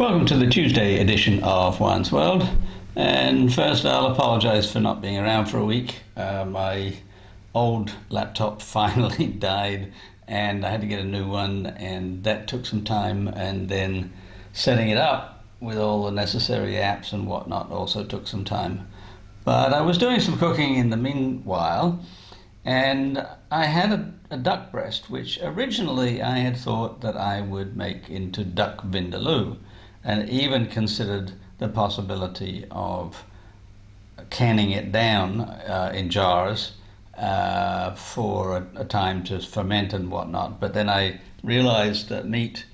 Welcome to the Tuesday edition of Juan's World. And first, I'll apologize for not being around for a week. My old laptop finally died, and I had to get a new one, and that took some time. And then setting it up with all the necessary apps and whatnot also took some time. But I was doing some cooking in the meanwhile, and I had a duck breast, which originally I had thought that I would make into duck vindaloo, and even considered the possibility of canning it down in jars for a time to ferment and whatnot. But then I realized that meat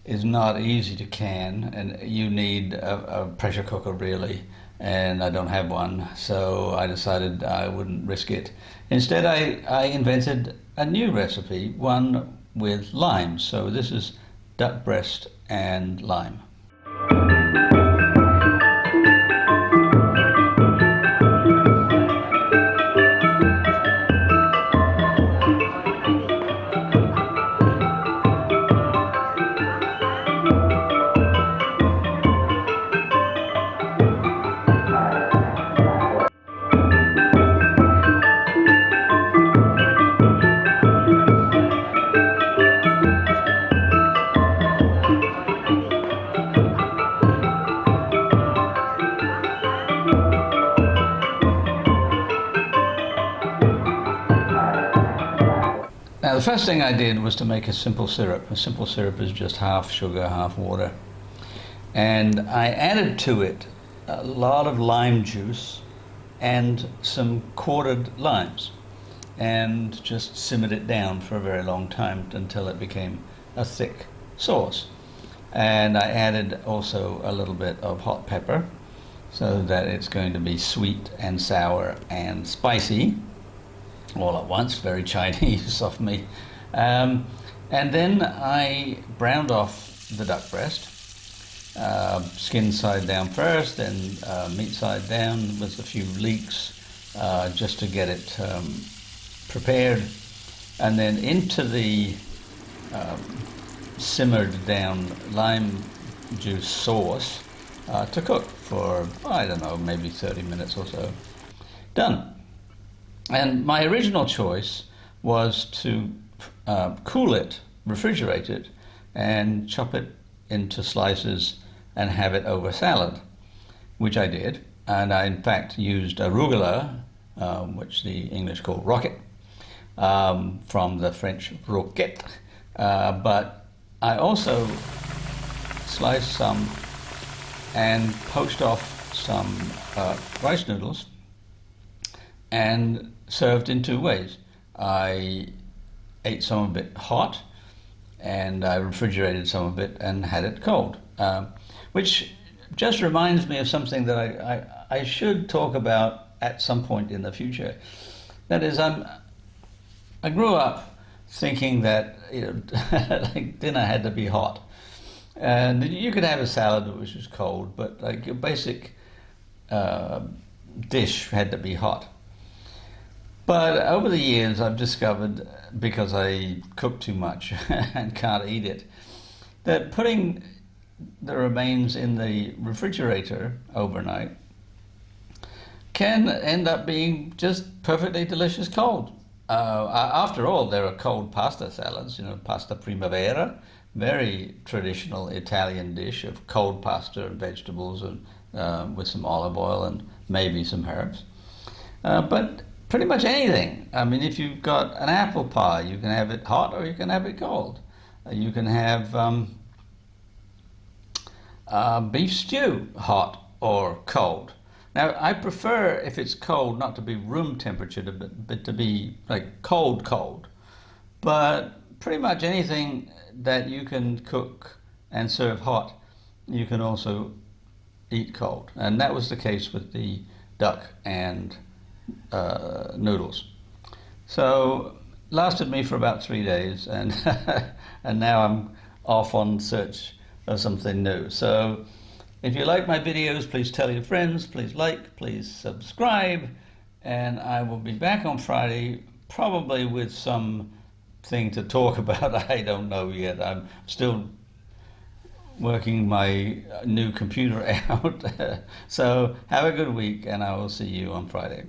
is not easy to can, and you need a pressure cooker really, and I don't have one, so I decided I wouldn't risk it. Instead, I invented a new recipe, one with lime. So this is duck breast and lime. Now, the first thing I did was to make a simple syrup. A simple syrup is just half sugar, half water. And I added to it a lot of lime juice and some quartered limes, and just simmered it down for a very long time until it became a thick sauce. And I added also a little bit of hot pepper so that it's going to be sweet and sour and spicy all at once, very Chinese of me. And then I browned off the duck breast, skin side down first, then meat side down with a few leeks, just to get it prepared, and then into the simmered down lime juice sauce to cook for, I don't know, maybe 30 minutes or so. Done. And my original choice was to cool it, refrigerate it, and chop it into slices and have it over salad, which I did. And I, in fact, used arugula, which the English call rocket, from the French roquette. But I also sliced some and poached off some rice noodles and served in two ways. I ate some of it hot, and I refrigerated some of it and had it cold, which just reminds me of something that I should talk about at some point in the future. That is, I grew up thinking that like dinner had to be hot, and you could have a salad which was cold, but like your basic dish had to be hot. But over the years, I've discovered, because I cook too much and can't eat it, that putting the remains in the refrigerator overnight can end up being just perfectly delicious cold. After all, there are cold pasta salads, pasta primavera, very traditional Italian dish of cold pasta and vegetables and with some olive oil and maybe some herbs. But pretty much anything. I mean, if you've got an apple pie, you can have it hot or you can have it cold. You can have beef stew hot or cold. Now, I prefer, if it's cold, not to be room temperature, but to be like cold. But pretty much anything that you can cook and serve hot, you can also eat cold. And that was the case with the duck and noodles. So lasted me for about 3 days, and and now I'm off on search of something new. So if you like my videos, please tell your friends, please like, please subscribe, and I will be back on Friday, probably with something to talk about. I don't know yet. I'm still working my new computer out. So have a good week, and I will see you on Friday.